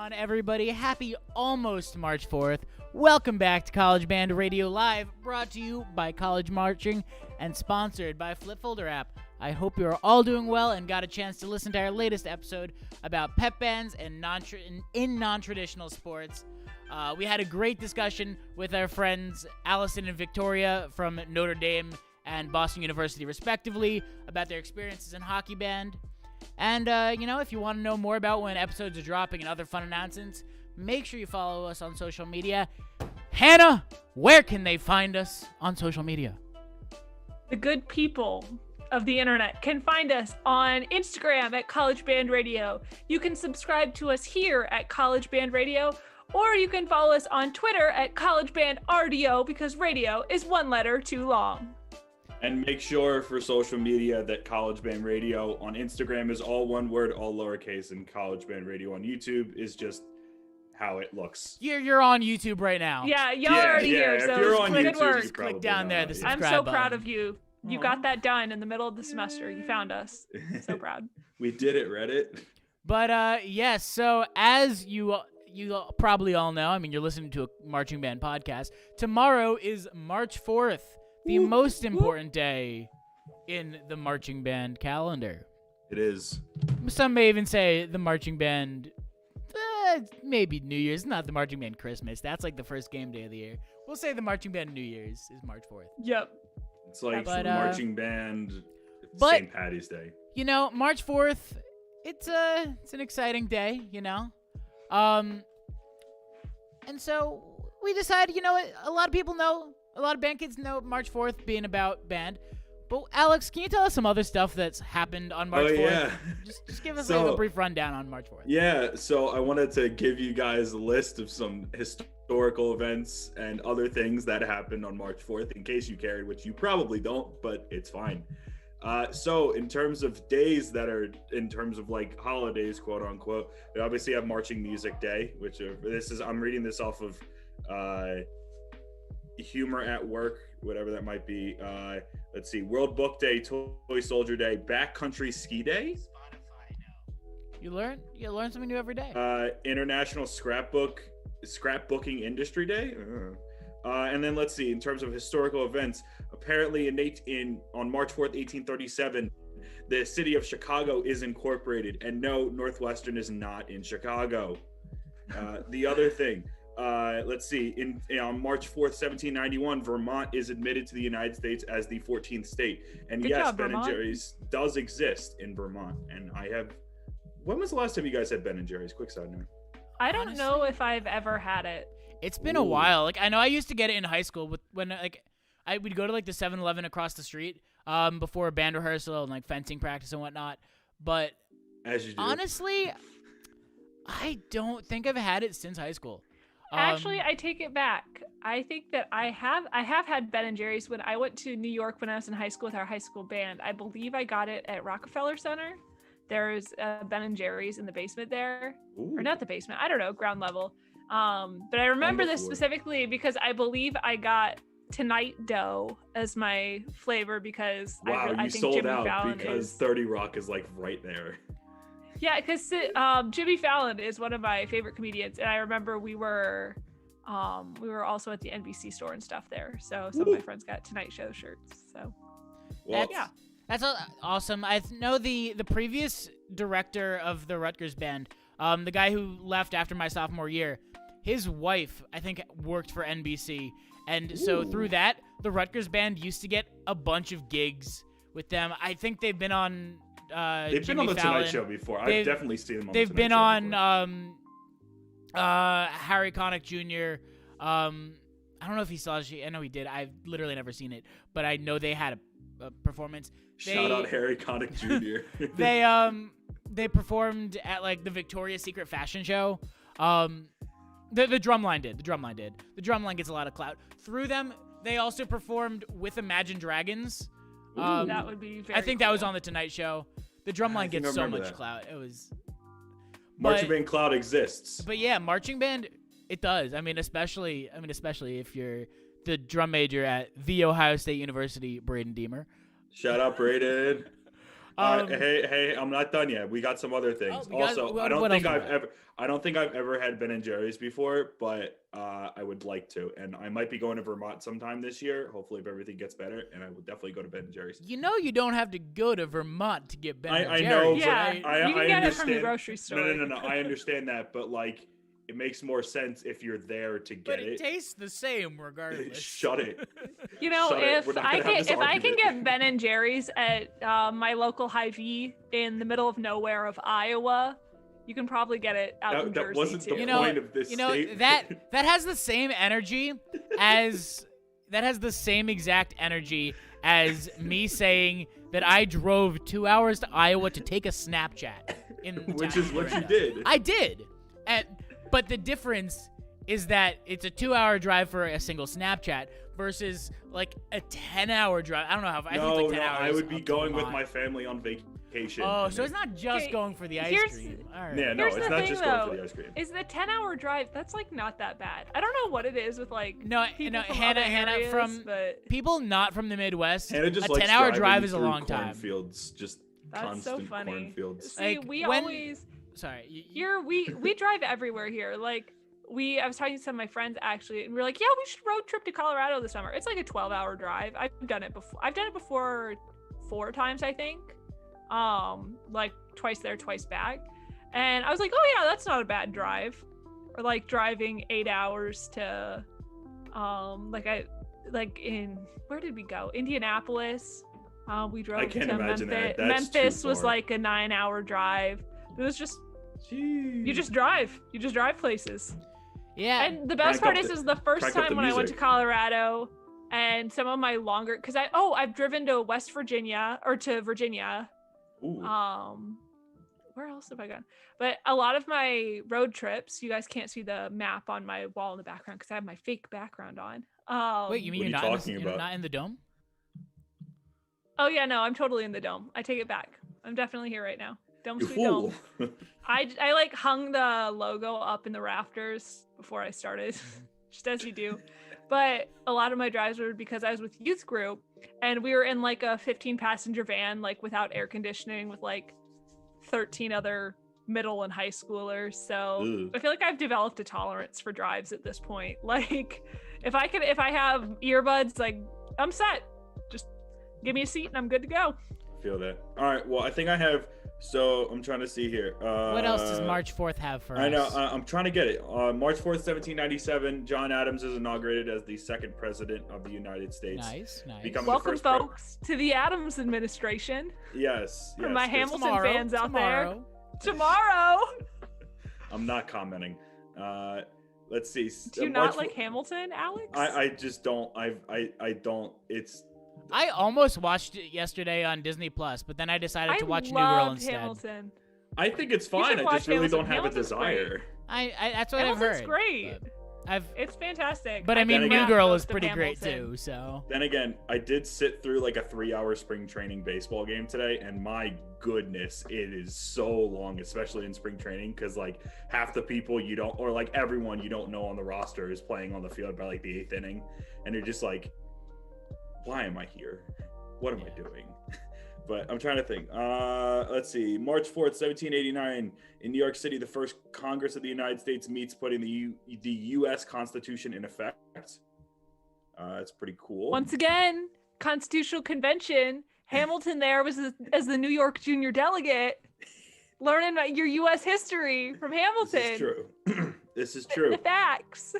on, everybody? Happy almost March 4th. Welcome back to College Band Radio Live, brought to you by College Marching and sponsored by Flip Folder app. I hope you are all doing well and got a chance to listen to our latest episode about pep bands and non-traditional sports. We had a great discussion with our friends Allison and Victoria from Notre Dame and Boston University, respectively, about their experiences in hockey band. And, if you want to know more about when episodes are dropping and other fun announcements, make sure you follow us on social media. Hannah, where can they find us on social media? The good people of the internet can find us on Instagram at College Band Radio. You can subscribe to us here at College Band Radio, or you can follow us on Twitter at College Band RDO, because radio is one letter too long. And make sure for social media that College Band Radio on Instagram is all one word, all lowercase, and College Band Radio on YouTube is just how it looks. You're on YouTube right now. Yeah, y'all are already here, so if you're on good YouTube, work. you Click down there, the I'm subscribe so button. proud of you. You got that done in the middle of the semester. You found us. So proud. We did it, Reddit. But, yes, so as you probably all know, I mean, you're listening to a marching band podcast, tomorrow is March 4th. The most important day in the marching band calendar. It is. Some may even say the marching band, maybe New Year's, not the marching band Christmas. That's like the first game day of the year. We'll say the marching band New Year's is March 4th. Yep. It's like But, the marching band but- St. Patty's Day. March 4th, it's an exciting day, And so we decided, a lot of people know, a lot of band kids know March 4th being about band. But Alex, can you tell us some other stuff that's happened on March 4th? Yeah. Just give us So- a brief rundown on March 4th. Yeah, so I wanted to give you guys a list of some historical events and other things that happened on March 4th, in case you cared, which you probably don't, but it's fine. So in terms of days that are, in terms of like holidays, quote unquote, we obviously have Marching Music Day, which I'm reading this off of Humor at Work, whatever that might be. Let's see, World Book Day, Toy Soldier Day, Backcountry Ski Day. You learn something new every day. International Scrapbooking Industry Day. And then let's see, in terms of historical events, apparently on March 4th, 1837, the city of Chicago is incorporated. And no, Northwestern is not in Chicago. The other thing, let's see, on March 4th, 1791, Vermont is admitted to the United States as the 14th state. And Good yes, job, Ben & Vermont. Jerry's does exist in Vermont. And when was the last time you guys had Ben & Jerry's? Quick side note. I don't know if I've ever had it. It's been a while. Like, I know I used to get it in high school when I would go to like the 7-Eleven across the street before a band rehearsal and like fencing practice and whatnot. But As you do. honestly, I don't think I've had it since high school. Actually, I take it back. I think that I have had Ben & Jerry's when I went to New York when I was in high school with our high school band. I believe I got it at Rockefeller Center. There's Ben & Jerry's in the basement there. Ooh. Or not the basement, I don't know, ground level. But I remember this Wonderful. specifically because I believe I got Tonight Dough as my flavor because Wow, I you think sold Jimmy out Fallon because is 30 Rock is like right there. yeah, because Jimmy Fallon is one of my favorite comedians, and I remember we were also at the NBC store and stuff there. So some of my friends got Tonight Show shirts. So Well, yeah. That's awesome. I know the previous director of the Rutgers band, the guy who left after my sophomore year, his wife, I think, worked for NBC. And so through that, the Rutgers band used to get a bunch of gigs with them. I think they've been on they've Jimmy been on the Fallon. Tonight Show before. They've- I've definitely seen them on They've the been Tonight Show on before. Harry Connick Jr. I don't know if he saw it. I know he did. I've literally never seen it, but I know they had a performance. Shout out Harry Connick Jr. They performed at like the Victoria's Secret fashion show. The Drumline did. The Drumline gets a lot of clout. Through them, they also performed with Imagine Dragons. That would be very I think that was cool. on the Tonight Show. The I Drumline think gets I so remember much that. clout. It was. Marching but- Band Cloud exists. But yeah, marching band, it does. I mean, especially if you're the drum major at The Ohio State University, Braden Deemer. Shout out Braden. Hey, I'm not done yet. We got some other things. I don't think I've ever had Ben and Jerry's before, but I would like to, and I might be going to Vermont sometime this year. Hopefully, if everything gets better, and I will definitely go to Ben and Jerry's. You know, you don't have to go to Vermont to get Ben and I Jerry's. know, Yeah, but you can I get understand. it from the grocery store. No. I understand that, but like, it makes more sense if you're there to get But it tastes the same regardless. Shut it. You know, Shut it. if I can get Ben and Jerry's at my local Hy-Vee in the middle of nowhere of Iowa, you can probably get it out in Jersey wasn't too. the point of this statement. that has the same energy as exact energy as me saying that I drove 2 hours to Iowa to take a Snapchat. Which is what you did. I did. But the difference is that it's a 2-hour drive for a single Snapchat versus like a 10-hour drive. I don't know how. I think it's like 10 hours. I would be going with my family on vacation. Oh, so it's not just going for the ice cream. All right. Yeah, no, it's not just going for the ice cream. Is the 10-hour drive? That's like not that bad. I don't know what it is with like Hannah from people not from the Midwest. Hannah just a likes 10-hour drive is a through long time. Cornfields, just that's constant so funny. cornfields. See, like, Sorry. Here we drive everywhere here. Like I was talking to some of my friends actually, and we are like, yeah, we should road trip to Colorado this summer. It's like a 12-hour drive. I've done it before 4 times, I think. Like twice there, twice back. And I was like, oh yeah, that's not a bad drive. Or like driving 8 hours to where did we go? Indianapolis. We drove to Memphis. Memphis was like a 9-hour drive. It was just you just drive places. Yeah. And the best part is the first time when I went to Colorado and some of my longer, because I've driven to West Virginia or to Virginia. Ooh. Where else have I gone? But a lot of my road trips, you guys can't see the map on my wall in the background because I have my fake background on. Wait, you mean you're not in the dome? Oh yeah, no, I'm totally in the dome. I take it back. I'm definitely here right now. Dome You sweet fool. dome. I like hung the logo up in the rafters before I started, just as you do. But a lot of my drives were because I was with youth group and we were in like a 15-passenger van, like without air conditioning, with like 13 other middle and high schoolers. So I feel like I've developed a tolerance for drives at this point. Like if I have earbuds, like I'm set. Just give me a seat and I'm good to go. Feel that. All right. Well, I think I have. So I'm trying to see here. What else does March 4th have for us? I know. I'm trying to get it. March 4th, 1797, John Adams is inaugurated as the second president of the United States. Nice. Welcome, folks, to the Adams administration. Yes. For my Hamilton fans out there. Tomorrow. I'm not commenting. Let's see. Do you not like Hamilton, Alex? I just don't. I don't. I almost watched it yesterday on Disney Plus, but then I decided to watch New Girl instead. Hamilton. I think it's fine. I just really don't have a desire. That's what I've heard. Hamilton's great. It's fantastic. But I mean, New Girl is pretty great too. So then again, I did sit through like a 3-hour spring training baseball game today, and my goodness, it is so long, especially in spring training, because like half the people you don't, or like everyone you don't know on the roster is playing on the field by like the 8th inning, and you're just like, why am I here? What am I doing? But I'm trying to think. Let's see. March 4th, 1789, in New York City, the first Congress of the United States meets, putting the U.S. Constitution in effect. It's pretty cool. Once again, Constitutional Convention. Hamilton there was as the New York junior delegate, learning about your U.S. history from Hamilton. This is true. This is true. The facts.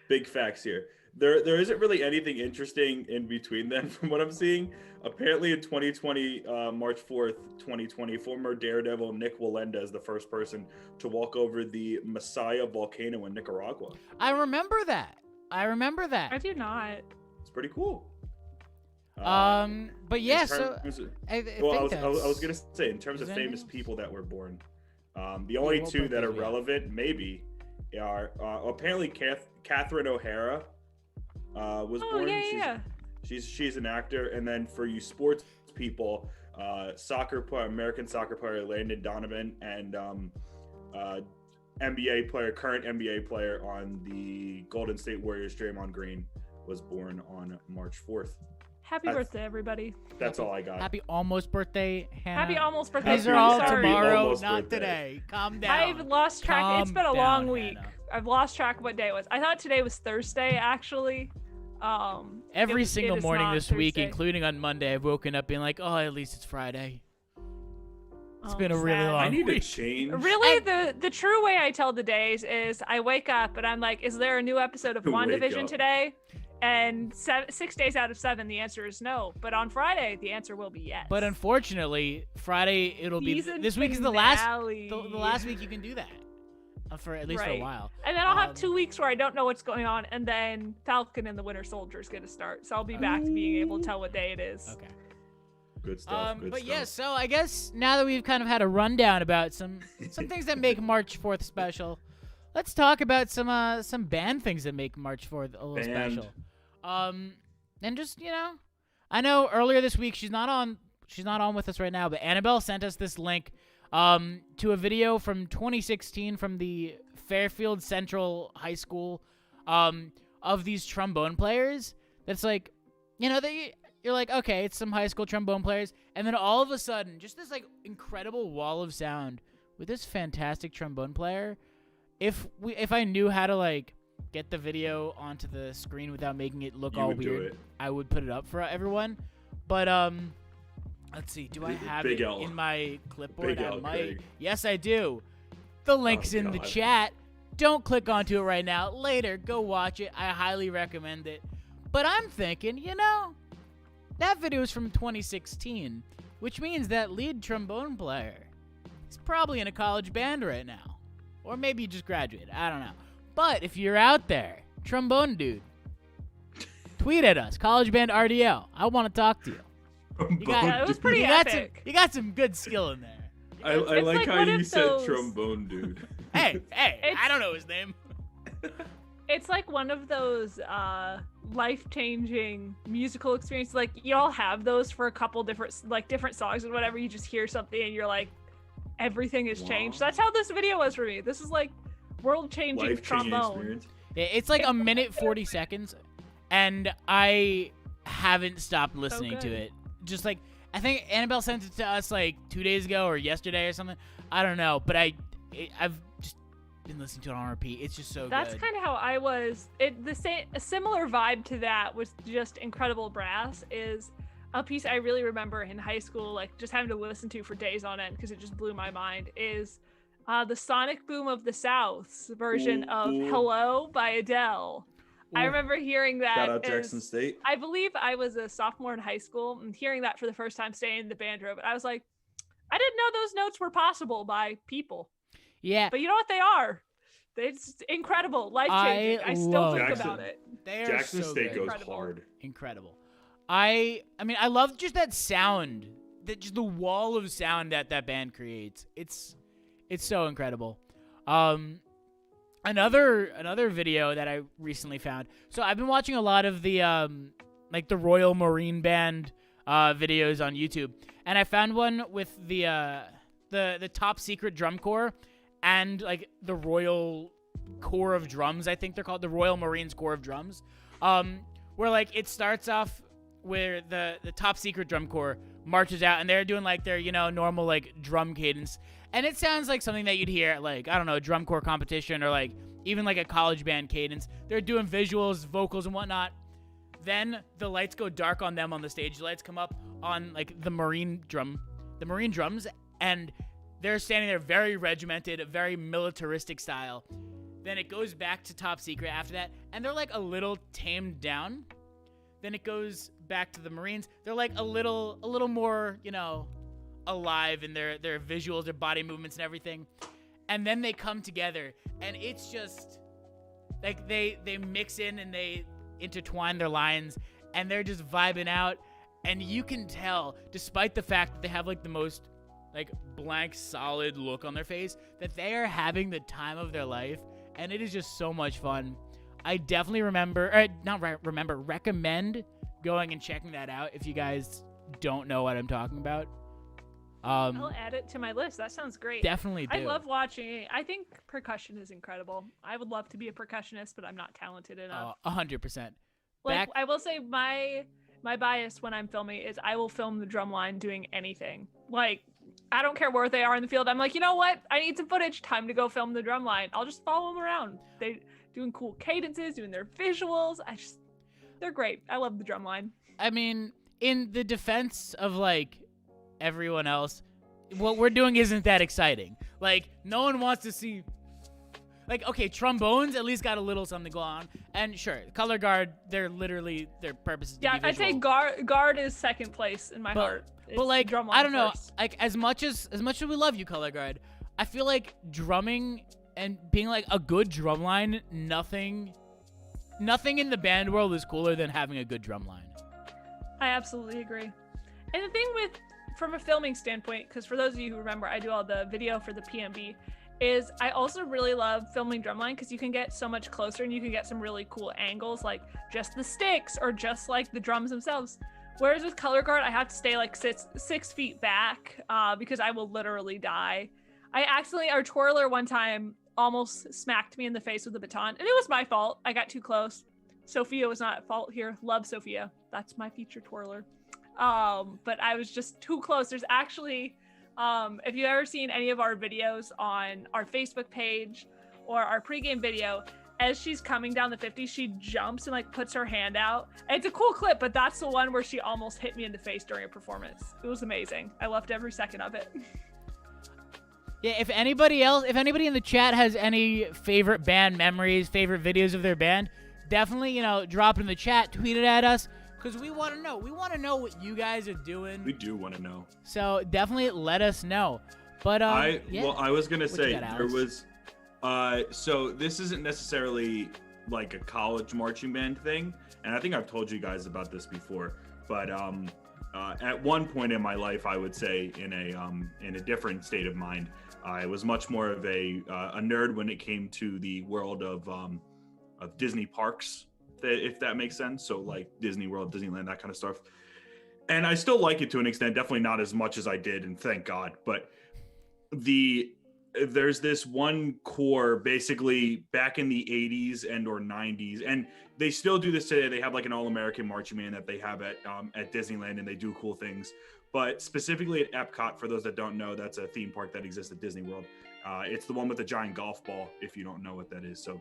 Big facts here. There isn't really anything interesting in between them from what I'm seeing. Apparently in 2020, March 4th, 2020, former Daredevil Nick Wallenda is the first person to walk over the Masaya volcano in Nicaragua. I remember that. I do not. It's pretty cool. But yeah, I was gonna say, in terms of famous people that were born, the only two that are relevant maybe are apparently Catherine O'Hara was born. Yeah. She's an actor, and then for you sports people, American soccer player Landon Donovan, and current NBA player on the Golden State Warriors, Draymond Green, was born on March 4th. Happy birthday, everybody. That's all I got. Happy almost birthday, Hannah. Happy almost birthday. These are all Sorry. tomorrow, Almost not birthday. today. Calm down. I've lost track. It's been a Calm long down, week. Hannah. I've lost track of what day it was. I thought today was Thursday, actually. Every it single is morning not this week, Thursday. including on Monday, I've woken up being like, oh, at least it's Friday. It's been a sad. really long I need to week. change. Really, the true way I tell the days is I wake up and I'm like, is there a new episode of Wake WandaVision up. today? And 6 days out of 7, the answer is no. But on Friday, the answer will be yes. But unfortunately, Friday it'll be Season this week is the last finale. the last week you can do that for at least for a Right. while. And then I'll have Um, 2 weeks where I don't know what's going on, and then Falcon and the Winter Soldier is going to start. So I'll be back to being able to tell what day it is. Okay. Good stuff. Good But stuff. yeah, so I guess now that we've kind of had a rundown about some things that make March 4th special, let's talk about some band things that make March 4th a little Band. special. And just, I know earlier this week she's not on with us right now, but Annabelle sent us this link to a video from 2016 from the Fairfield Central High School of these trombone players. That's like, you're like, okay, it's some high school trombone players, and then all of a sudden, just this like incredible wall of sound with this fantastic trombone player. If I knew how to like get the video onto the screen without making it look You all would do weird, it. I would put it up for everyone. But let's see, do I have Big it L. in my clipboard? Big I L, might. Craig. Yes, I do. The link's in the God. chat. Don't click onto it right now. Later, go watch it. I highly recommend it. But I'm thinking, that video is from 2016, which means that lead trombone player is probably in a college band right now. Or maybe you just graduated. I don't know. But if you're out there, trombone dude, tweet at us, College Band RDL. I want to talk to you. Yeah, it was pretty You got epic. you got some good skill in there. I It's like like how one you of said those- trombone, dude. Hey, It's- I don't know his name. It's like one of those life-changing musical experiences. Like, you all have those for a couple different songs and whatever. You just hear something and you're like, everything has changed. Wow. That's how this video was for me. This is like world-changing Life-changing trombone. experience. It's like a minute 40 seconds, and I haven't stopped listening to good. it. Just like, I think Annabelle sent it to us like 2 days ago or yesterday or something. I don't know, but I've just been listening to it on repeat. It's just so That's good. kind of how I was. A similar vibe to that was just Incredible Brass is a piece I really remember in high school, like just having to listen to for days on end because it just blew my mind, is the Sonic Boom of the South's version of Ooh. Hello by Adele. I Ooh. remember hearing that. Shout out as- Jackson State. I believe I was a sophomore in high school and hearing that for the first time staying in the band room. I was like, I didn't know those notes were possible by people. Yeah, But you know what they are? It's incredible, life-changing. I still love think Jackson. about it. they are Jackson so State good. goes Incredible. hard. Incredible. I mean, I love just that sound, that just the wall of sound that band creates. It's so incredible. Another video that I recently found. So I've been watching a lot of the like the Royal Marine Band videos on YouTube, and I found one with the top secret drum corps and like the Royal Corps of Drums. I think they're called the Royal Marines Corps of Drums. Where like it starts off where the top secret drum corps marches out and they're doing like their normal like drum cadence, and it sounds like something that you'd hear at like, I don't know, a drum corps competition or like even like a college band cadence. They're doing visuals, vocals, and whatnot. Then the lights go dark on them on the stage. The lights come up on like the marine drums, and they're standing there very regimented, very militaristic style. Then it goes back to top secret after that, and they're like a little tamed down. Then it goes back to the Marines. They're like a little more, alive in their visuals, their body movements and everything. And then they come together, and it's just like they mix in and they intertwine their lines, and they're just vibing out. And you can tell, despite the fact that they have like the most like blank, solid look on their face, that they are having the time of their life, and it is just so much fun. I definitely recommend going and checking that out if you guys don't know what I'm talking about. I'll add it to my list. That sounds great. Definitely do. I love watching it. I think percussion is incredible. I would love to be a percussionist, but I'm not talented enough. 100%. Like, I will say my bias when I'm filming is I will film the drum line doing anything. Like, I don't care where they are in the field. I'm like, you know what? I need some footage. Time to go film the drum line. I'll just follow them around. They doing cool cadences, doing their visuals. They're great. I love the drum line. I mean, in the defense of like everyone else, what we're doing isn't that exciting. Like, no one wants to see. Like, okay, trombones at least got a little something to go on. And sure, color guard, they're literally, their purpose is to be visual. I'd say guard is second place in my heart. But like, I don't know, first. like as much as we love you, color guard, I feel like drumming and being like a good drum line, nothing in the band world is cooler than having a good drum line. I absolutely agree. And the thing from a filming standpoint, because for those of you who remember, I do all the video for the PMB, is I also really love filming drumline because you can get so much closer and you can get some really cool angles, like just the sticks or just like the drums themselves. Whereas with color guard, I have to stay like 6 feet back because I will literally die. Our twirler one time almost smacked me in the face with a baton, and it was my fault. I got too close. Sophia was not at fault here. Love Sophia. That's my feature twirler. But I was just too close. There's actually, if you've ever seen any of our videos on our Facebook page or our pregame video, as she's coming down the 50, she jumps and like puts her hand out. And it's a cool clip, but that's the one where she almost hit me in the face during a performance. It was amazing. I loved every second of it. Yeah, if anybody in the chat has any favorite band memories, favorite videos of their band, definitely, drop it in the chat, tweet it at us, because we want to know. We want to know what you guys are doing. We do want to know. So definitely let us know. But I was gonna say there was. So this isn't necessarily like a college marching band thing, and I think I've told you guys about this before. But at one point in my life, I would say in a different state of mind, I was much more of a nerd when it came to the world of Disney parks, if that makes sense. So like Disney World, Disneyland, that kind of stuff. And I still like it to an extent, definitely not as much as I did, and thank God. But there's this one core basically back in the 80s and or 90s, and they still do this today. They have like an all-American marching band that they have at Disneyland, and they do cool things. But specifically at Epcot, for those that don't know, that's a theme park that exists at Disney World. It's the one with the giant golf ball, if you don't know what that is. So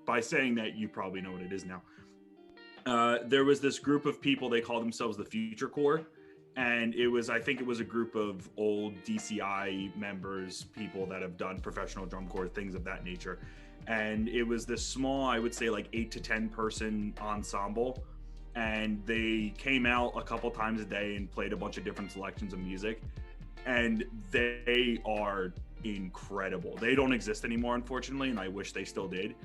by saying that, you probably know what it is now. There was this group of people, they call themselves the Future Corps. And I think it was a group of old DCI members, people that have done professional drum corps, things of that nature. And it was this small, I would say like 8 to 10 person ensemble. And they came out a couple times a day and played a bunch of different selections of music. And they are incredible. They don't exist anymore, unfortunately, and I wish they still did.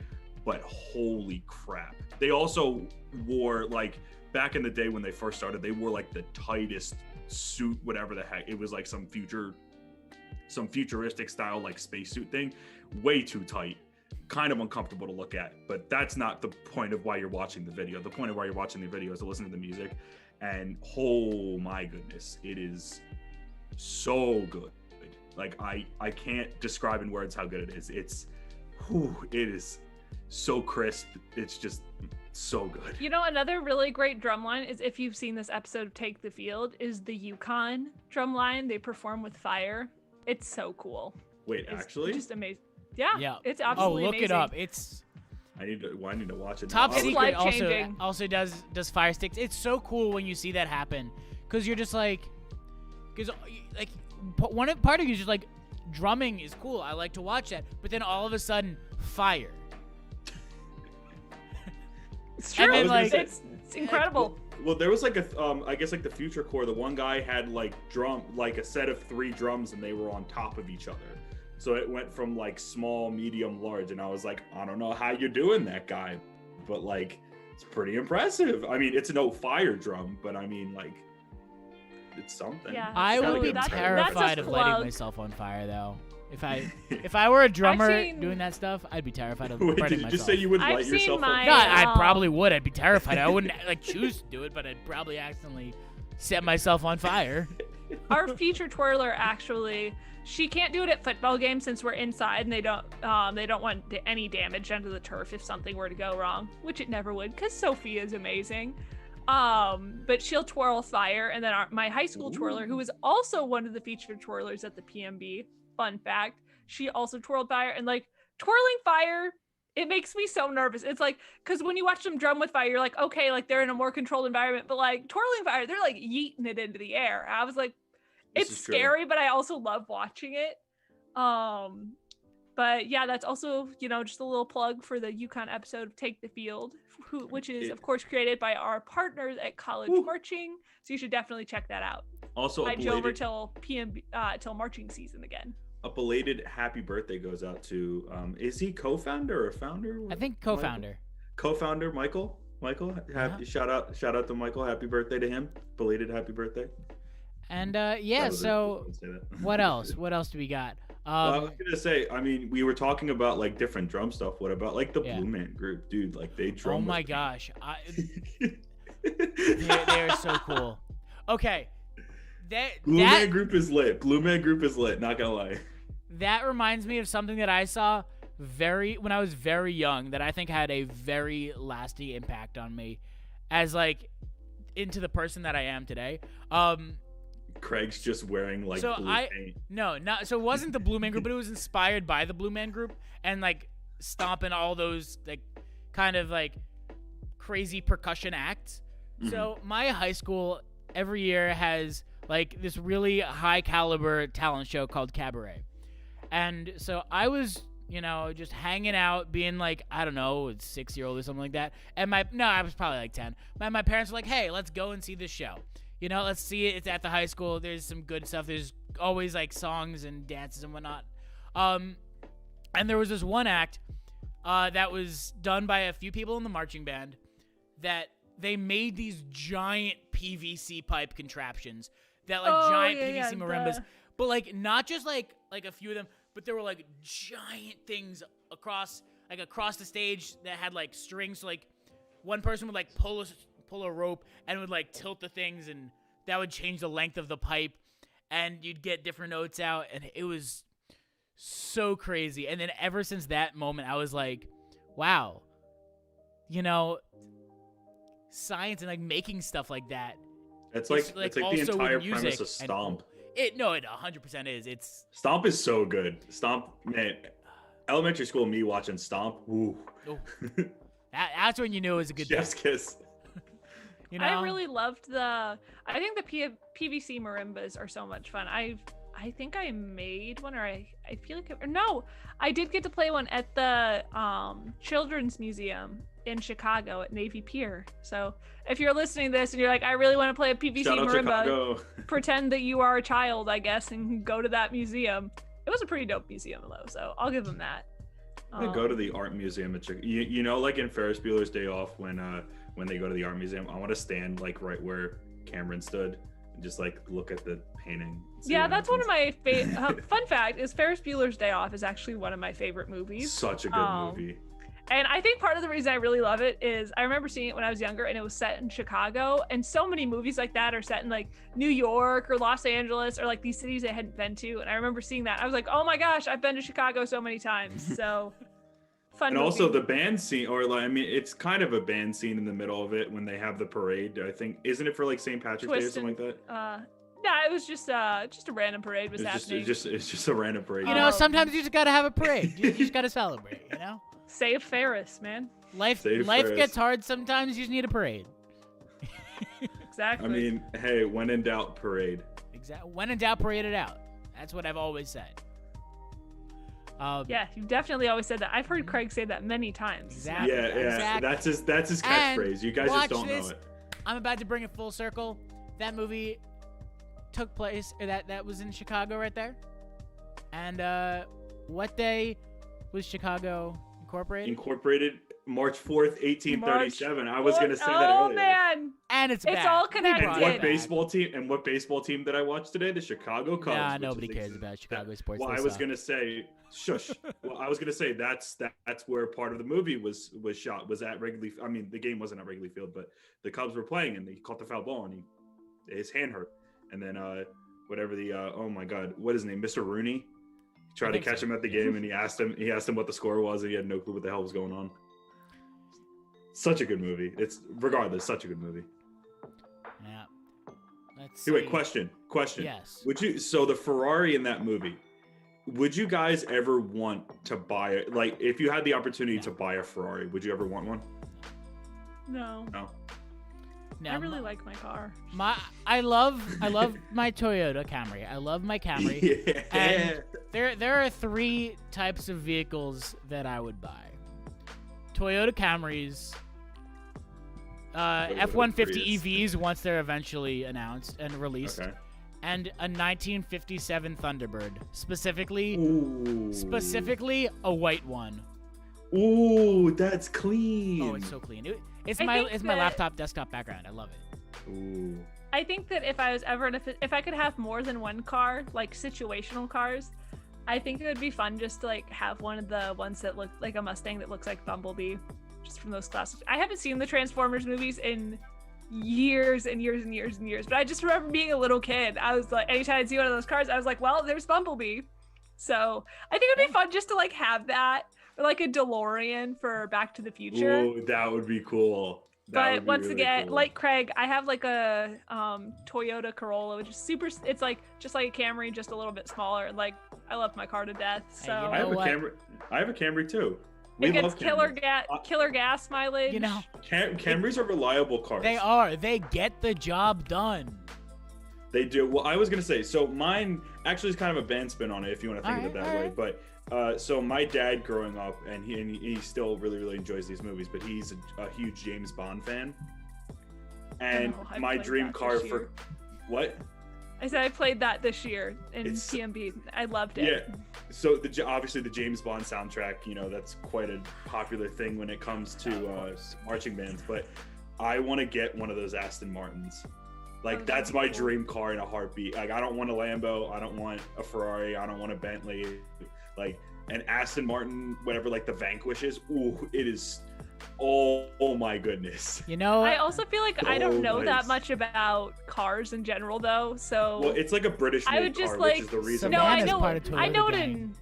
But holy crap. They also wore, like, back in the day when they first started, they wore like the tightest suit, whatever the heck. It was like some futuristic style, like spacesuit thing. Way too tight. Kind of uncomfortable to look at. But that's not the point of why you're watching the video. The point of why you're watching the video is to listen to the music. And oh my goodness, it is so good. Like I can't describe in words how good it is. It is so crisp. It's just so good. Another really great drum line is, if you've seen this episode of Take the Field, is the Yukon drum line. They perform with fire. It's so cool. Wait, it's actually? just amazing. Yeah. It's absolutely amazing. amazing. Look it up. It's I need to watch it. Top now. Secret life-changing. also does fire sticks. It's so cool when you see that happen, because you're just like, part of you is just like, drumming is cool. I like to watch that, but then all of a sudden, fire. It's true. And then, it's incredible. Well, there was like I guess like the Future Corps. The one guy had like a set of 3 drums, and they were on top of each other. So it went from like small, medium, large, and I was like, I don't know how you're doing that, guy, but like it's pretty impressive. I mean, it's no fire drum, but I mean, like, it's something. Yeah. I would be that's terrified a of lighting plug. myself on fire, though. If I were a drummer doing that stuff, I'd be terrified of Wait, burning did you myself. just say you would I've light seen yourself my- on No, I Wow. probably would. I'd be terrified. I wouldn't like choose to do it, but I'd probably accidentally set myself on fire. Our feature twirler, actually, she can't do it at football games since we're inside, and they don't want any damage under the turf if something were to go wrong, which it never would, because Sophia is amazing. But she'll twirl fire, and then my high school twirler, who was also one of the featured twirlers at the PMB, fun fact, she also twirled fire. And like twirling fire, it makes me so nervous. It's like, because when you watch them drum with fire, you're like, okay, like they're in a more controlled environment, but like twirling fire, they're like yeeting it into the air. I was like, it's scary, but I also love watching it. But yeah, that's also, just a little plug for the UConn episode of Take the Field, which is, of course, created by our partners at College Marching. So you should definitely check that out. Also, Tide over till marching season again. A belated happy birthday goes out to, is he co-founder or founder? I think co-founder. Michael? Co-founder Michael. Shout out to Michael. Happy birthday to him. Belated happy birthday. And so what else? What else do we got? Well, I was gonna say, I mean, we were talking about like different drum stuff. What about like the Blue Man Group, dude? Like they drum. Oh my gosh, they're so cool. Okay, Blue Man Group is lit. Not gonna lie. That reminds me of something that I saw when I was very young that I think had a very lasting impact on me, as like into the person that I am today. Craig's just wearing like blue paint. So it wasn't the Blue Man Group, but it was inspired by the Blue Man Group and like stomping all those like kind of like crazy percussion acts. Mm-hmm. So my high school every year has like this really high caliber talent show called Cabaret. And so I was, just hanging out, being like, I don't know, 6-year-old or something like that. And I was probably like 10. My parents were like, hey, let's go and see this show. Let's see it. It's at the high school. There's some good stuff. There's always like songs and dances and whatnot. And there was this one act that was done by a few people in the marching band that they made these giant PVC pipe contraptions that giant PVC marimbas, but like not just like a few of them, but there were like giant things across the stage that had like strings. So, like one person would like pull a rope and would like tilt the things, and that would change the length of the pipe, and you'd get different notes out, and it was so crazy. And then ever since that moment, I was like, wow, science and like making stuff like that. It's like the entire premise of Stomp. It 100% is. Stomp is so good. Stomp, man. Elementary school, me watching Stomp. Ooh. That's when you knew it was a good Chef's kiss. I really loved I think the PVC marimbas are so much fun. I think I made one, or I feel like I did get to play one at the Children's Museum in Chicago at Navy Pier. So if you're listening to this and you're like, I really want to play a PVC marimba, pretend that you are a child, I guess, and go to that museum. It was a pretty dope museum though, so I'll give them that. I'm gonna go to the art museum at Chicago. Like in Ferris Bueller's Day Off when they go to the art museum, I want to stand like right where Cameron stood and just like look at the painting. Yeah, that's one of my favorite. Fun fact is Ferris Bueller's Day Off is actually one of my favorite movies. Such a good movie. And I think part of the reason I really love it is I remember seeing it when I was younger, and it was set in Chicago. And so many movies like that are set in like New York or Los Angeles or like these cities I hadn't been to. And I remember seeing that. I was like, oh my gosh, I've been to Chicago so many times. So fun. And movie. Also the band scene, it's kind of a band scene in the middle of it when they have the parade. I think, isn't it for like St. Patrick's Day or something like that? Yeah, it was just a random parade was happening. It's just a random parade. Sometimes you just gotta have a parade. You just gotta celebrate. Save Ferris, man. Life gets hard. Sometimes you just need a parade. Exactly. I mean, hey, when in doubt, parade. Exactly. When in doubt, parade it out. That's what I've always said. Yeah, you've definitely always said that. I've heard Craig say that many times. Exactly. Yeah. Exactly. That's his catchphrase. You guys just don't know it. I'm about to bring it full circle. That movie took place. That was in Chicago right there. And what day was Chicago incorporated March 4th, 1837. I was gonna say that earlier. Oh man! And it's all connected. And what baseball team did I watch today? The Chicago Cubs. Nah, nobody cares about Chicago sports. Well, I was gonna say, shush. Well, I was gonna say that's where part of the movie was shot. Was at Wrigley. I mean, the game wasn't at Wrigley Field, but the Cubs were playing, and he caught the foul ball, and his hand hurt, and then whatever the oh my God, what is his name, Mr. Rooney. Tried to catch him at the game, and he asked him what the score was, and he had no clue what the hell was going on. Such a good movie. It's regardless, such a good movie. Let's Hey, wait, see. question. Yes. So the Ferrari in that movie, would you guys ever want to buy it? Like, if you had the opportunity to buy a Ferrari, would you ever want one? No. No. No, I really like my car. I love my Toyota Camry. I love my Camry. Yeah. And there are 3 types of vehicles that I would buy. Toyota Camrys, F-150 EVs once they're eventually announced and released, Okay. and a 1957 Thunderbird, specifically Ooh. a white one. Ooh, that's clean. Oh, it's so clean. It's I my think my that- laptop desktop background. I love it. Ooh. I think that if I was ever if I could have more than one car, like situational cars, I think it would be fun just to like have one of the ones that look like a Mustang that looks like Bumblebee, just from those classics. I haven't seen the Transformers movies in years and years and years and years, but I just remember being a little kid. I was like, anytime I'd see one of those cars, I was like, well, there's Bumblebee. So I think it'd be fun just to like have that, or like a DeLorean for Back to the Future. Ooh, that would be cool. That would But be once really again, cool. like Craig, I have like a Toyota Corolla, which is super. It's like just like a Camry, just a little bit smaller. Like I love my car to death. So you I have know a what? Camry. I have a Camry too. it We gets love killer Camrys. killer gas mileage. You know, Camrys are reliable cars. they are. They get the job done. They do. Well, I was gonna say, so mine actually is kind of a band spin on it, if you want to think of it that way. Alright. But so my dad growing up, and he still really enjoys these movies, but he's a huge James Bond fan. And Oh, I my played dream that car this for year. what? I said I played that this year in It's- TMB. I loved it. Yeah. So obviously the James Bond soundtrack, that's quite a popular thing when it comes to marching bands. But I want to get one of those Aston Martins. Like Oh, that's that'd my be cool. dream car in a heartbeat. Like I don't want a Lambo, I don't want a Ferrari, I don't want a Bentley. Like an Aston Martin, whatever. Like the Vanquish is. Ooh, it is. Oh my goodness. You know, I also feel like I don't know nice. that much about cars in general, though. So Well, it's like a British I made would just car, like which is the reason. no, I Savannah's know part of I know Toyota it gang. in.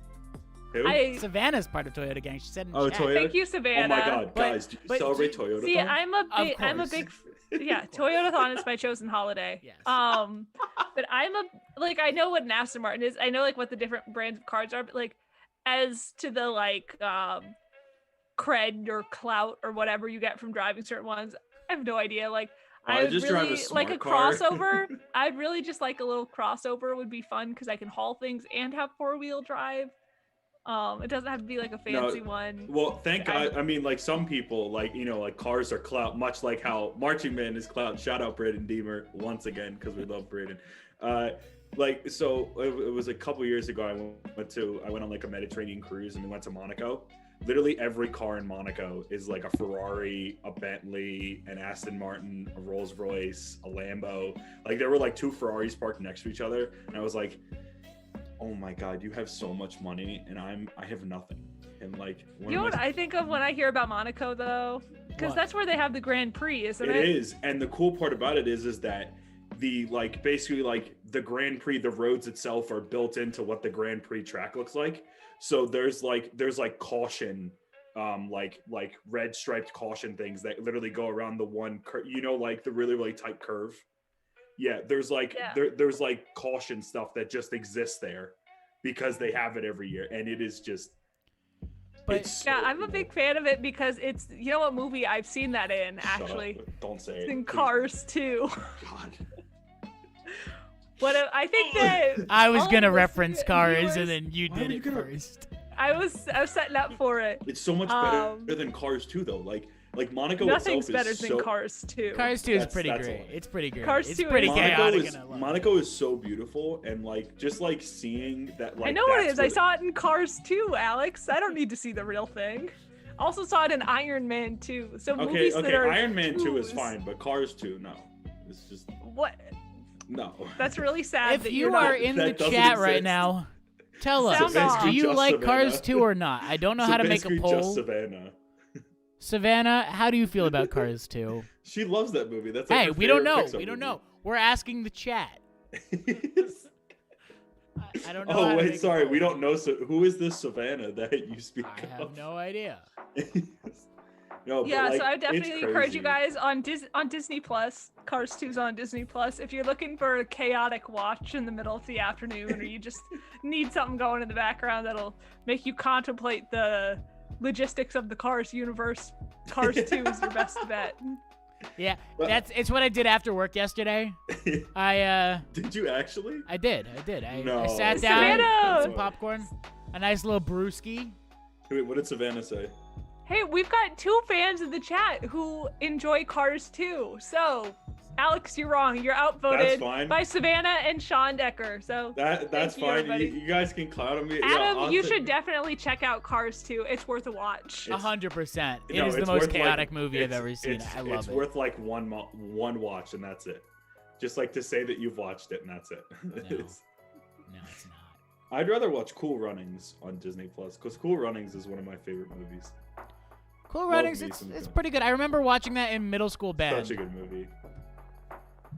Who? I Savannah's part of Toyota gang. She said in Oh, chat. Toyota? thank you, Savannah. Oh my God, But- guys! Do you but celebrate do- Toyota? See, I'm a course. big yeah, Toyotathon is my chosen holiday. Yes. But I know what an Aston Martin is. I know like what the different brands of cars are, but like as to the like cred or clout or whatever you get from driving certain ones, I have no idea. Like I I would just drive a really like a smart car. crossover. I'd really just like a little crossover would be fun because I can haul things and have 4-wheel drive. It doesn't have to be like a fancy one. Well, thank God. I mean, like some people, like like cars are clout, much like how marching band is clout. Shout out Braden Deemer once again because we love Braden. Like so, it was a couple years ago. I went on like a Mediterranean cruise and we went to Monaco. Literally every car in Monaco is like a Ferrari, a Bentley, an Aston Martin, a Rolls Royce, a Lambo. Like there were like 2 Ferraris parked next to each other, and I was like, oh my God, you have so much money and I have nothing. And like You know what I think of when I hear about Monaco though? Because What? that's where they have the Grand Prix, isn't it it? is. And the cool part about it is that the like basically like the Grand Prix, the roads itself are built into what the Grand Prix track looks like. So there's like caution, like red striped caution things that literally go around the one like the really tight curve. Yeah, there's like there's like caution stuff that just exists there because they have it every year, and it is just. But- it's so Yeah, I'm a cool. big fan of it because it's what movie I've seen that in Shut up. actually. Don't say It's it. in Please. Cars 2. God. But I think that I was all gonna of the reference cars, viewers- and then you Why did were you it gonna- first. I was setting up for it. It's so much better Um, than Cars 2 though. Like Monaco Nothing's itself better is than so, Cars 2. Cars 2 is That's- pretty that's great. all. It's pretty great. Cars It's 2 pretty is- chaotic. and I love it. Monaco is so beautiful, and like just like seeing that. Like I know what it that's is. I what- saw it in Cars 2, Alex. I don't need to see the real thing. Also saw it in Iron Man 2. So Okay, movies that are Iron Man 2 is twos- fine, but Cars 2, no. It's just What? no. That's really sad. If that you you're not- are in the that doesn't chat right exist. now, tell us. Sound off. Do you Just like Savannah. Cars 2 or not? I don't know how to make a basically just poll. Savannah. Savannah, how do you feel about Cars 2? She loves that movie. That's like Hey, her we don't favorite know. Pixar We don't movie. know. We're asking the chat. I don't know. how Oh to wait, make a sorry, we poll. don't know. So who is this Savannah that you speak I of? have no idea. No, Yeah, but like, so I would it's definitely encourage you crazy. guys on Disney Plus. Cars 2's on Disney Plus. If you're looking for a chaotic watch in the middle of the afternoon, or you just need something going in the background that'll make you contemplate the logistics of the Cars universe, Cars 2 is your best bet. Yeah, But- it's what I did after work yesterday. Did you actually? I did. I No. sat down, Savannah! had some popcorn, a nice little brewski. Wait, what did Savannah say? Hey, we've got 2 fans in the chat who enjoy Cars 2. So, Alex, you're wrong. You're That's outvoted fine. by Savannah and Sean Decker. So, That's thank you, fine. everybody. You guys can clown on me. Adam, you should definitely check out Cars 2. It's worth a watch. 100%. It No, is the it's most worth, like, chaotic movie I've it's- ever seen. it's- I love It's it. worth like one watch, and that's it. Just like to say that you've watched it, and that's it. No, it's not. I'd rather watch Cool Runnings on Disney Plus because Cool Runnings is one of my favorite movies. Cool Love Runnings, me it's some it's Cool. pretty good. I remember watching that in middle school band. Such a good movie.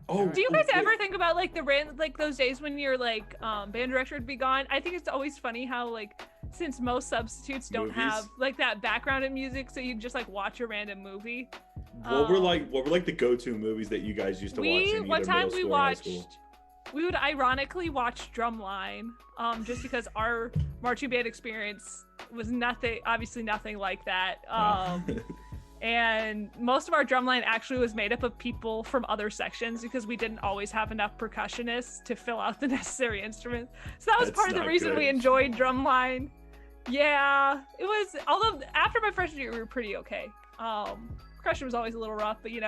Oh, Do you guys wait. ever think about like like those days when your like band director would be gone? I think it's always funny how like since most substitutes don't Movies? have like that background in music, so you just like watch a random movie. What were like the go-to movies that you guys used to watch in One either time middle we school or high watched. school? We would ironically watch Drumline, just because our marching band experience was obviously nothing like that. And most of our drumline actually was made up of people from other sections because we didn't always have enough percussionists to fill out the necessary instruments. So that was That's part of the not reason good. we enjoyed drumline. Yeah, it was. Although after my freshman year, we were pretty okay. Percussion was always a little rough, but you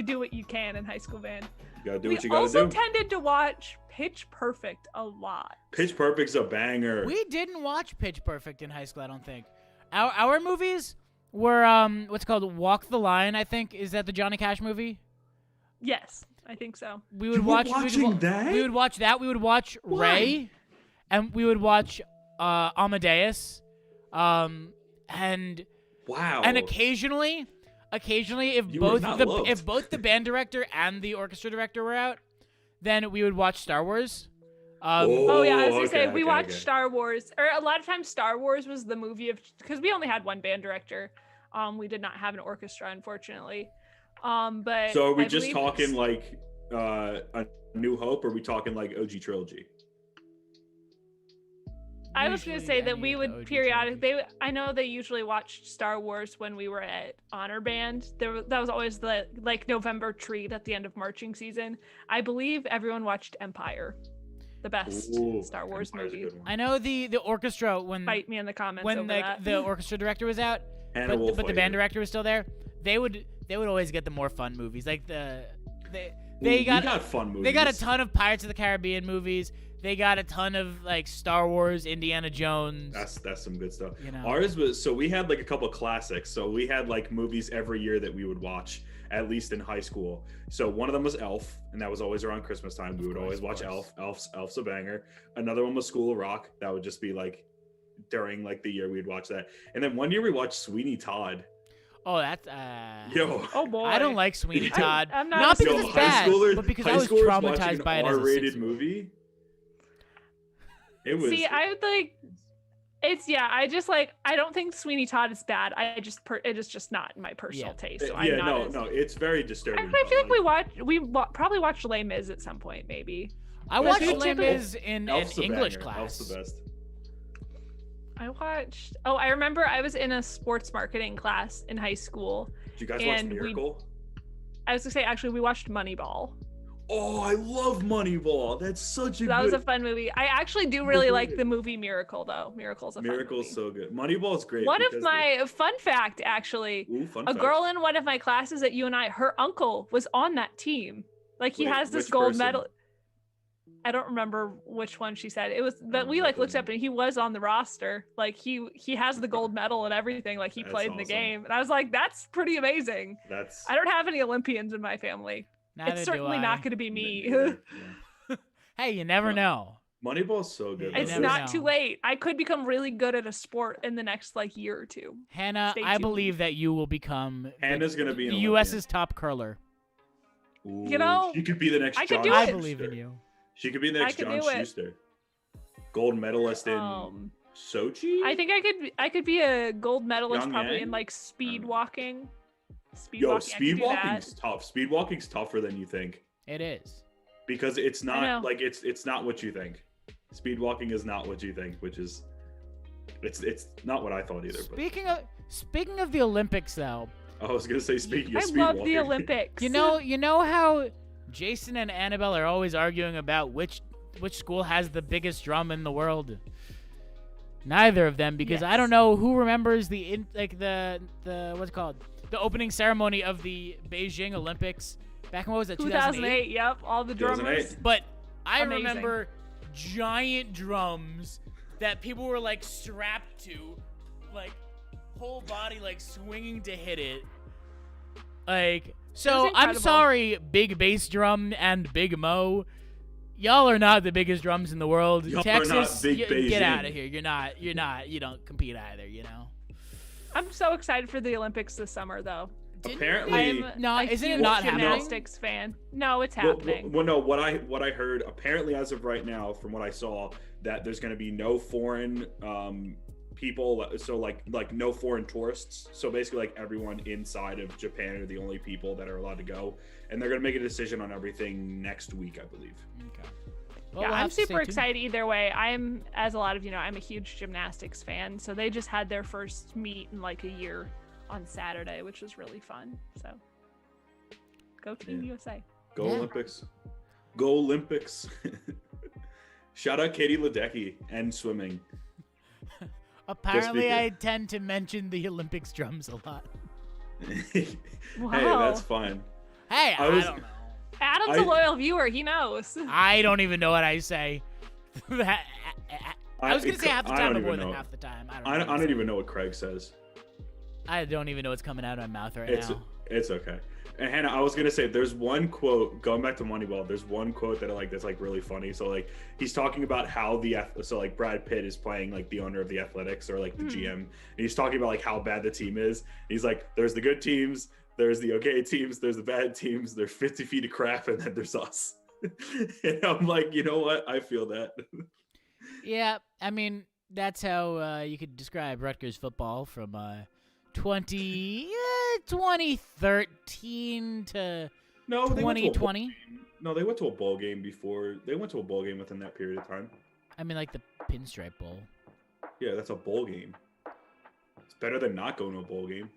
do what you can in high school band. You gotta do We what you gotta also do. tended to watch Pitch Perfect a lot. Pitch Perfect's a banger. We didn't watch Pitch Perfect in high school, I don't think. Our movies were what's called Walk the Line, I think. Is that the Johnny Cash movie? Yes, I think so. We would You were watch watching that? We would watch that. We would watch Why? Ray, and we would watch Amadeus, and Wow. and occasionally if You were both not the loved. if both the band director and the orchestra director were out, then we would watch Star Wars. Oh yeah, I was gonna say we okay, watched okay. Star Wars, or a lot of times Star Wars was the movie of because we only had one band director. We did not have an orchestra, unfortunately. But So are we I just believe talking like A New Hope, or are we talking like OG trilogy? I was gonna Usually say that any we of the would OG periodically. trilogies. I know they usually watched Star Wars when we were at honor band. That was always the like November treat at the end of marching season. I believe everyone watched Empire, the best Ooh, Star Wars Empire's a movie. good one. I know the orchestra when Fight me in the comments when over like that. the orchestra director was out, Hannah will but the fight band you. director was still there. They would always get the more fun movies. Like Ooh, they we got fun movies. they got a ton of Pirates of the Caribbean movies. They got a ton of like Star Wars, Indiana Jones. That's some good stuff. You know. Ours was so we had like a couple classics. So we had like movies every year that we would watch, at least in high school. So one of them was Elf, and that was always around Christmas time. We would course, always of watch course. Elf. Elf's a banger. Another one was School of Rock. That would just be like during like the year we'd watch that. And then one year we watched Sweeney Todd. Oh, that's Yo. Oh boy. I don't like Sweeney Todd. I'm not not a because Yo, it's Sweeney bad, schoolers- but because I high was schoolers watching traumatized an by it as a R-rated 6-year-old. movie. It was. See, I would like. It's I just like I don't think Sweeney Todd is bad. It is just not my personal Yeah. taste. So yeah, I'm not no, it's very disturbing. Actually, I feel but, like probably watched Les Mis at some point, maybe. I But watched who Les typically- Mis in Elf's the English banger. class. Elf's the best. I watched. Oh, I remember I was in a sports marketing class in high school. Did you guys watch And we- Miracle? I was gonna say actually we watched Moneyball. Oh, I love Moneyball. That's such a That good. was a fun movie. I actually do really like the movie Miracle though. Miracle's a Miracle's fun movie. so good. Moneyball's great. One of because my fun fact actually. Ooh, fun A fact. girl in one of my classes at UNI, her uncle was on that team. Like he Wait, has this which gold person? medal. I don't remember which one she said. It was, but we know like that looked up name. and he was on the roster. Like he has the gold medal and everything. Like he That's played in the awesome. game, and I was like, that's pretty amazing. That's. I don't have any Olympians in my family. Neither It's do certainly I. not going to be me. Yeah. Hey, you never No. know. Moneyball's so good. You It's never not know. too late. I could become really good at a sport in the next like year or two. Hannah, Stay I tuned. believe that you will become Hannah's gonna be the an U.S.'s top curler. Olympian. You know, she could be the next. I could John do I it. believe in Schuster. you. She could be the I next could John do it. Schuster. Gold medalist in Sochi? I think I could be a gold medalist probably Pyongyang? in like speed walking. Yo, I could speed do that. walking's tough. Speed walking's tougher than you think It is. because it's know. not like it's not what you think. Speed walking is not what you think, which is it's not what I thought either. Speaking of the Olympics, though, But I was gonna say speaking of I speed love walking. the Olympics. you know how Jason and Annabelle are always arguing about which school has the biggest drum in the world. Neither of them, because I Yes. don't know who remembers the what's it called, the opening ceremony of the Beijing Olympics back in, what was it, 2008. Yep, all the drummers. 2008. But I Amazing. remember giant drums that people were like strapped to, like whole body like swinging to hit it. Like, so I'm incredible. sorry, Big Bass Drum and Big Mo. Y'all are not the biggest drums in the world. Y'all are Texas, not Big get Beijing. out of here. You're not. You don't compete either, you know. I'm so excited for the Olympics this summer, though. Apparently, I'm No, a isn't it huge not happening? gymnastics fan. No, it's happening. Well, no. What I heard, apparently, as of right now, from what I saw, that there's going to be no foreign people. So like no foreign tourists. So basically, like everyone inside of Japan are the only people that are allowed to go, and they're going to make a decision on everything next week, I believe. Okay. Well, Yeah, we'll I'm have to stay super tuned. excited either way. I'm, as a lot of you know, I'm a huge gymnastics fan. So they just had their first meet in like a year on Saturday, which was really fun. So go Team USA. Go Yeah. Olympics. Go Olympics. Shout out Katie Ledecky and swimming. Apparently, because- I tend to mention the Olympics drums a lot. Hey, that's fine. Hey, I was- don't know. Adam's a loyal viewer. He knows. I don't even know what I say. I was gonna say half the I time, don't but more even than know. half the time. I don't even know what Craig says. I don't even know what's coming out of my mouth right It's now. it's okay. And Hannah, I was gonna say, there's one quote going back to Moneyball. There's one quote that I like that's like really funny. So like he's talking about how so like Brad Pitt is playing like the owner of the Athletics or like the GM, and he's talking about like how bad the team is. He's like, there's the good teams, there's the okay teams, there's the bad teams, there's 50 feet of crap, and then there's us. And I'm like, you know what? I feel that. Yeah, I mean, that's how you could describe Rutgers football from 2013 to No, they went to a bowl 2020. game. No, they went to a bowl game before. They went to a bowl game within that period of time. I mean, like the Pinstripe Bowl. Yeah, that's a bowl game. It's better than not going to a bowl game.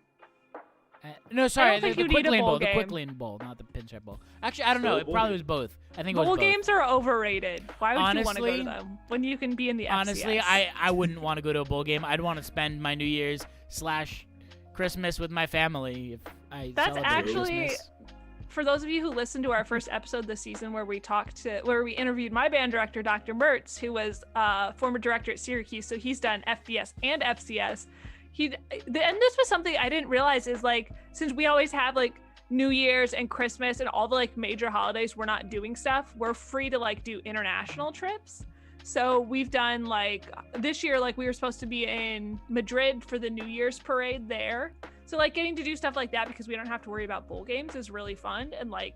No, sorry, think the you need a Quick Lane bowl Bowl. The game. Quick Lane Bowl, not the Pinstripe Bowl. Actually, I don't know. Still a It bowl probably game. was both. I think it was Bowl both. games are overrated. Why would you want to go Honestly- to them when you can be in the FCS? Honestly, I wouldn't want to go to a bowl game. I'd want to spend my New Year's / Christmas with my family if I That's celebrate actually- Christmas. For those of you who listened to our first episode this season where we interviewed my band director, Dr. Mertz, who was former director at Syracuse, so he's done FBS and FCS. And this was something I didn't realize is like, since we always have like New Year's and Christmas and all the like major holidays, we're not doing stuff. We're free to like do international trips. So we've done like this year, like we were supposed to be in Madrid for the New Year's parade there. So like getting to do stuff like that because we don't have to worry about bowl games is really fun. And I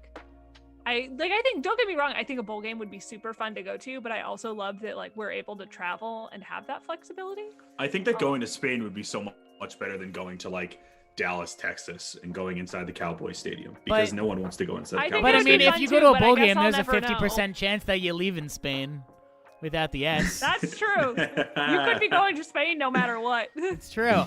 think, don't get me wrong, I think a bowl game would be super fun to go to, but I also love that like we're able to travel and have that flexibility. I think that going to Spain would be so much better than going to like Dallas, Texas, and going inside the Cowboy Stadium because But- no one wants to go inside I the think Cowboy But I would be mean, Stadium. if you fun go too, to a but I bowl guess game, I'll there's a never know. 50% chance that you leave in Spain without the S. That's true. You could be going to Spain no matter what. It's true.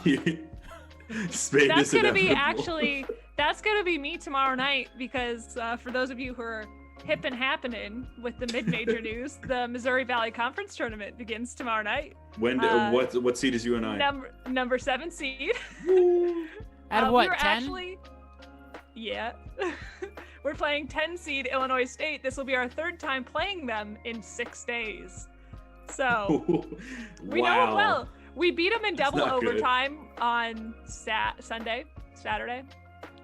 Spain That's is gonna be inevitable. that's gonna be me tomorrow night because for those of you who are hip and happening with the mid-major news, the Missouri Valley Conference tournament begins tomorrow night. When what seed is you and I? Number 7 seed. Out of we what, were 10? actually, yeah. We're playing 10 seed Illinois State. This will be our third time playing them in 6 days. So we know them well. We beat them in That's double not good. overtime on Saturday.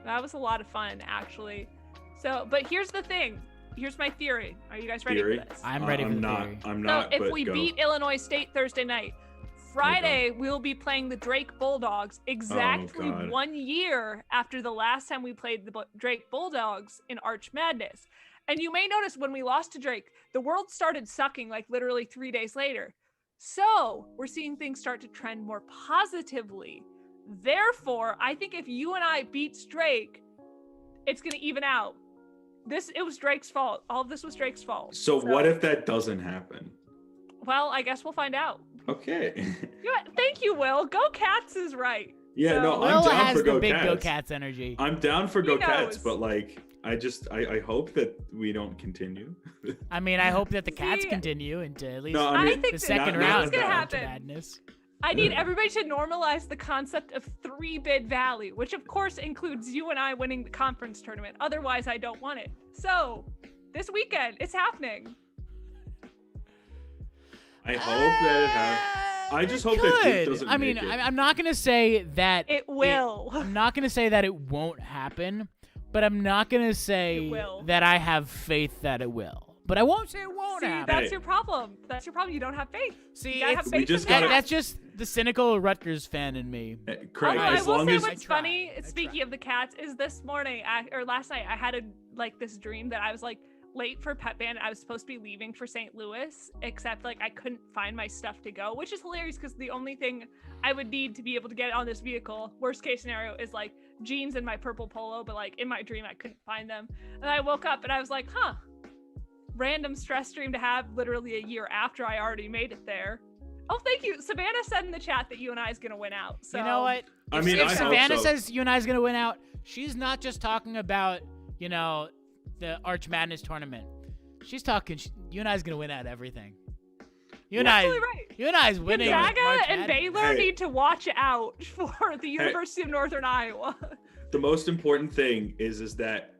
That was a lot of fun, actually. So, but here's the thing. Here's my theory. Are you guys ready Theory? for this? I'm ready for I'm the not. theory. I'm So not. if but we go. beat Illinois State Thursday night, Friday we'll be playing the Drake Bulldogs exactly God. 1 year after the last time we played the Drake Bulldogs in Arch Madness. And you may notice when we lost to Drake, the world started sucking like literally 3 days later. So we're seeing things start to trend more positively. Therefore, I think if you and I beat Drake, it's going to even out. It was Drake's fault. All of this was Drake's fault. So what if that doesn't happen? Well, I guess we'll find out. Okay. Thank you, Will. Go Cats is right. Yeah, So- no, Will I'm down has for the Go big Cats. Go Cats energy. I'm down for He Go Cats, knows. but like, I hope that we don't continue. I mean, I hope that the Cats See, continue into at least No, I mean, think the that- second not round what's gonna of happen? Madness. I need everybody to normalize the concept of 3-bid Valley, which of course includes you and I winning the conference tournament. Otherwise, I don't want it. So, this weekend, it's happening. I hope that it happens. I just hope that Duke Could. doesn't I mean, make it. I'm not gonna say that It will. I'm not gonna say that it won't happen, but I'm not gonna It say will. that I have faith that it will. But I won't say it won't See, happen. that's your problem. That's your problem. You don't have faith. See, You gotta have it's, faith We just in that. gotta- that's just the cynical Rutgers fan in me. Craig, Although I as will long say as what's I tried. funny, I speaking tried. of the Cats, is this morning or last night I had this dream that I was like late for pep band. I was supposed to be leaving for St. Louis, except like I couldn't find my stuff to go, which is hilarious because the only thing I would need to be able to get on this vehicle, worst case scenario, is like jeans and my purple polo, but like in my dream I couldn't find them. And I woke up and I was like, random stress dream to have literally a year after I already made it there. Oh, thank you. Savannah said in the chat that you and I is gonna win out. So You know what? I If- mean, if I hope Savannah so. says you and I is gonna win out, she's not just talking about the Arch Madness tournament. She's talking. You and I is gonna win out everything. You and You're I, absolutely right. you and I is winning. Gonzaga March and Madness. Baylor Hey. need to watch out for the University of Northern Iowa. The most important thing is that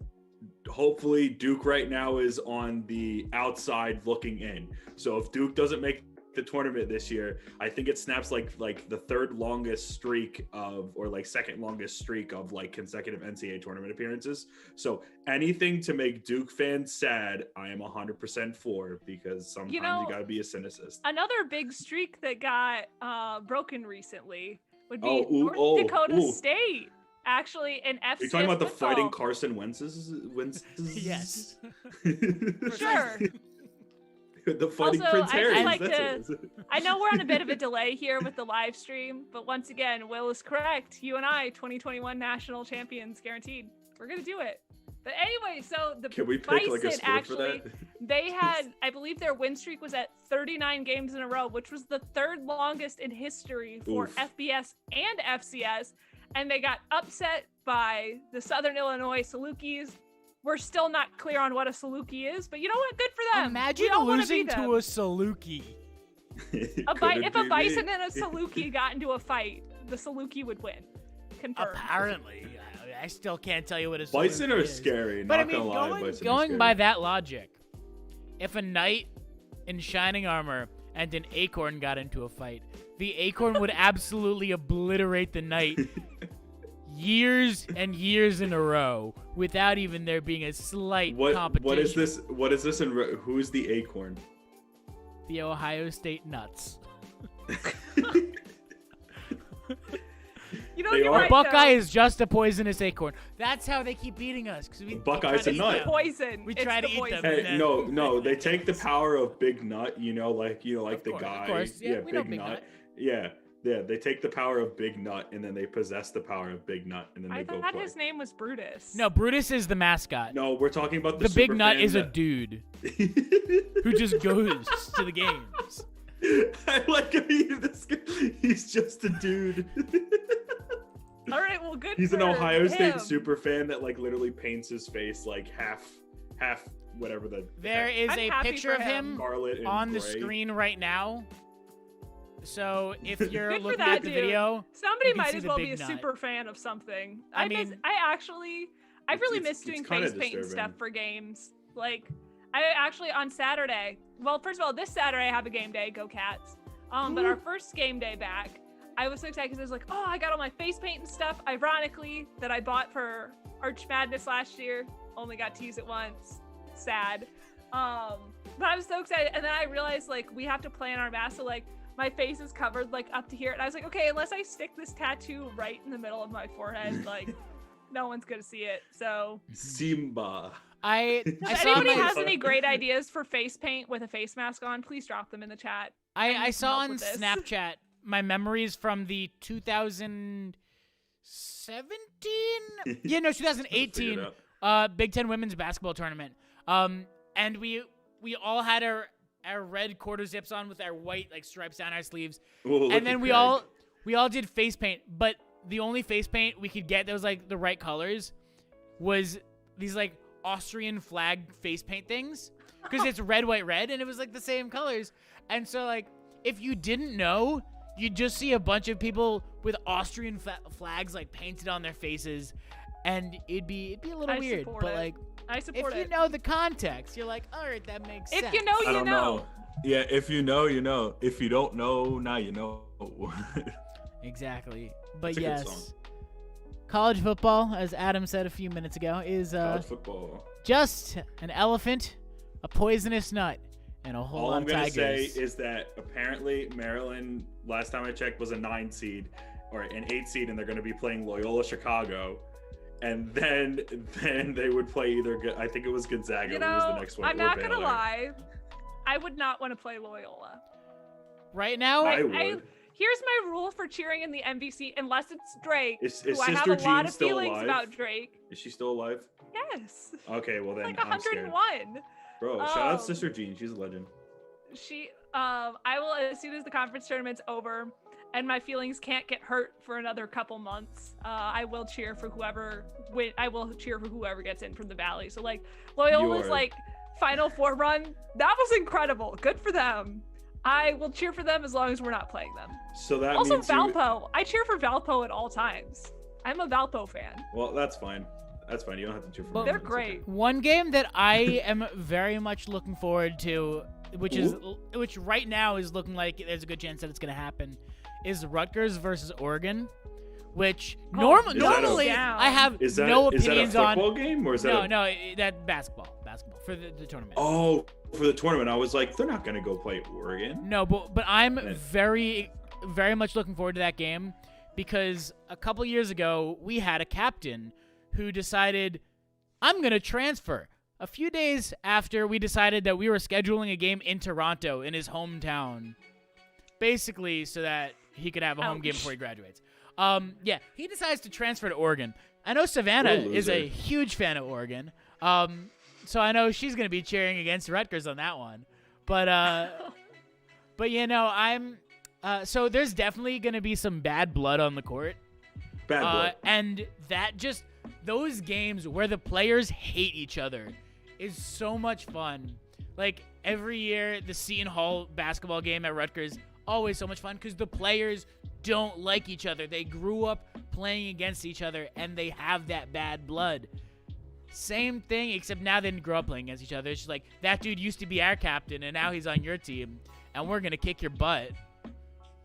hopefully Duke right now is on the outside looking in. So if Duke doesn't make the tournament this year, I think it snaps like the third longest streak of, or like second longest streak of like consecutive NCAA tournament appearances. So anything to make Duke fans sad, I am 100% for, because sometimes you gotta be a cynicist. Another big streak that got broken recently would be Oh, North Dakota ooh. State. Actually, in FCS Are you talking about the football. fighting Carson Wentz's? Yes. Sure. The fighting Also, Prince I Harry. just like That's to- it. I know we're on a bit of a delay here with the live stream, but once again, Will is correct. You and I, 2021 national champions, guaranteed. We're gonna do it. But anyway, so the Can we pick Bison like a sport actually, for that? they had, I believe their win streak was at 39 games in a row, which was the third longest in history for Oof. FBS and FCS. And they got upset by the Southern Illinois Salukis. We're still not clear on what a Saluki is, but you know what? Good for them. Imagine We all wanna losing be to them. a Saluki. Couldn't If a be bison me. and a Saluki got into a fight, the Saluki would win. Confirmed. Apparently, I still can't tell you what a Saluki Bison are is. scary. But not I mean, gonna lie, bison are going scary. by that logic, if a knight in shining armor and an acorn got into a fight, the acorn would absolutely obliterate the knight years and years in a row without even there being a slight competition. What is this? What is this? Who's the acorn? The Ohio State Nuts. You know, They you're are- right, Buckeye though. is just a poisonous acorn. That's how they keep beating us. Cause we Buckeye's try a to nut. eat them. Poison. We It's try the to eat them. poison. and Hey, then- no, they take the power of Big Nut. You know, like the Of guy. course. Yeah, we know Big Big Nut. Nut. Yeah, they take the power of Big Nut and then they possess the power of Big Nut and then I they go thought play. his name was Brutus. No, Brutus is the mascot. No, we're talking about the big super nut fan is a that- dude who just goes to the games. I like how this guy, he's just a dude. All right, well, good. He's an for Ohio State him. super fan that like literally paints his face like half whatever the There is I'm a happy picture for of him scarlet and on the gray. screen right now. So if you're Good for looking that at the dude. video, Somebody you can might see as the well big be a nut. super fan of something. I I mean- I really miss it's doing kinda face paint and disturbing. stuff for games. Like, I actually on Saturday. Well, first of all, this Saturday I have a game day. Go Cats! But our first game day back, I was so excited because I was like, oh, I got all my face paint and stuff. Ironically, that I bought for Arch Madness last year. Only got to use it once. Sad. But I was so excited, and then I realized like we have to plan our mask. So like my face is covered like up to here, and I was like, okay, unless I stick this tattoo right in the middle of my forehead, like No one's gonna see it. So, Simba. I if saw anybody my, has any great ideas for face paint with a face mask on, please drop them in the chat. I saw help on with this. Snapchat my memories from the 2017, yeah, no, 2018 Big Ten women's basketball tournament. And we all had our red quarter zips on with our white like stripes down our sleeves, and then we all did face paint. But the only face paint we could get that was like the right colors was these like Austrian flag face paint things, because it's red, white, red, and it was like the same colors. And so like if you didn't know, you'd just see a bunch of people with Austrian flags like painted on their faces, and it'd be a little weird. But like, I support if you know the context, you're like, all right, that makes sense. If you know, I you don't know. Yeah, if you know, you know. If you don't know, now you know. Exactly. But That's a good yes, song. college football, as Adam said a few minutes ago, is College football. just an elephant, a poisonous nut, and a whole All lot I'm of gonna tigers. say is that apparently Maryland, last time I checked, was a 9 seed or an 8 seed, and they're going to be playing Loyola Chicago, and then they would play either. I think it was Gonzaga You who was the know, next one. I'm or not gonna Baylor. lie. I would not want to play Loyola. Right now, I would. Here's my rule for cheering in the MVC, unless it's Drake, Is who I have Sister a lot Jean of still feelings alive? about Drake. Is she still alive? Yes. Okay, well then Like I'm scared. 101. Bro, shout out Um, Sister Jean. She's a legend. I will, as soon as the conference tournament's over and my feelings can't get hurt for another couple months, I will cheer for whoever gets in from the Valley. So like Loyola's You're- like Final Four run, that was incredible. Good for them. I will cheer for them as long as we're not playing them. So that Also means you- Valpo. I cheer for Valpo at all times. I'm a Valpo fan. Well, that's fine. That's fine. You don't have to cheer for But- me. They're It's great. one game that I am very much looking forward to, which right now is looking like there's a good chance that it's going to happen, is Rutgers versus Oregon, which Is that normally a- I have Is that no is that a opinions on. football game or is that No, a... that basketball for the tournament. Oh, for the tournament. I was like, they're not gonna go play Oregon. No, but I'm Yeah. very, very much looking forward to that game, because a couple years ago we had a captain who decided, I'm going to transfer. A few days after we decided that we were scheduling a game in Toronto in his hometown, basically so that he could have a home game Ouch. before he graduates. Yeah, he decides to transfer to Oregon. I know Savannah What a is a loser. huge fan of Oregon, so I know she's going to be cheering against Rutgers on that one. But you know, I'm so there's definitely going to be some bad blood on the court. Bad boy. And that just, those games where the players hate each other is so much fun. Like every year, the Seton Hall basketball game at Rutgers, always so much fun because the players don't like each other. They grew up playing against each other and they have that bad blood. Same thing, except now they didn't grow up playing against each other. It's just like, that dude used to be our captain and now he's on your team and we're going to kick your butt.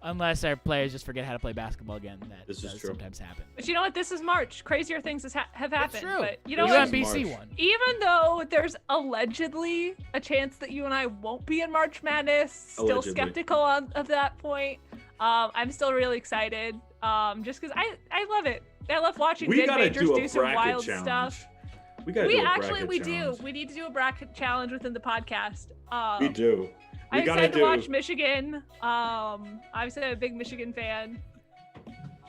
Unless our players just forget how to play basketball again. That This is does true. sometimes happen. But you know what? This is March. Crazier things have happened. That's true. But you know This what? is UMBC March. won. Even though there's allegedly a chance that you and I won't be in March Madness, still Allegedly. skeptical of that point. I'm still really excited. Just because I love it. I love watching We mid gotta majors do do a some bracket wild challenge. stuff. We gotta We do a actually bracket we challenge. do. We need to do a bracket challenge within the podcast. We do. We I'm gotta excited to do. watch Michigan. Obviously I'm a big Michigan fan.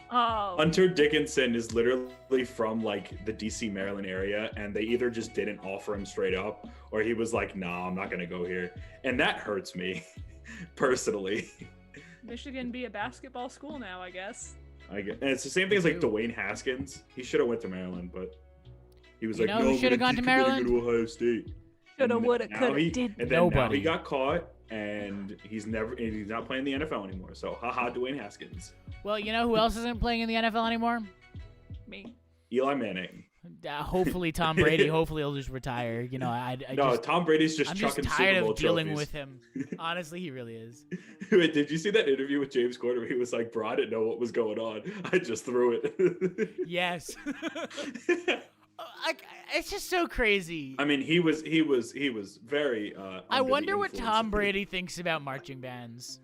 Hunter Dickinson is literally from like the DC, Maryland area, and they either just didn't offer him straight up, or he was like, "Nah, I'm not gonna go here," and that hurts me personally. Michigan be a basketball school now, I guess. And it's the same thing as like do. Dwayne Haskins. He should have went to Maryland, but he was You like, know "No, who I'm shoulda gonna gone to decommitting Maryland? to Ohio State." Shoulda, And woulda, now coulda, he- did. And then now Nobody. he got caught, and he's not playing the NFL anymore. So, haha, Dwayne Haskins, Well, you know who else isn't playing in the NFL anymore? Me. Eli Manning. Hopefully Tom Brady. Hopefully he'll just retire. You know, No, Tom Brady's just I'm just chucking tired Super Bowl of dealing trophies. with him. Honestly, he really is. Wait, did you see that interview with James Corden where he was like, "Bro, I didn't know what was going on. I just threw it." Yes. It's just so crazy. I mean, he was very. I under the wonder what influence. Tom Brady thinks about marching bands.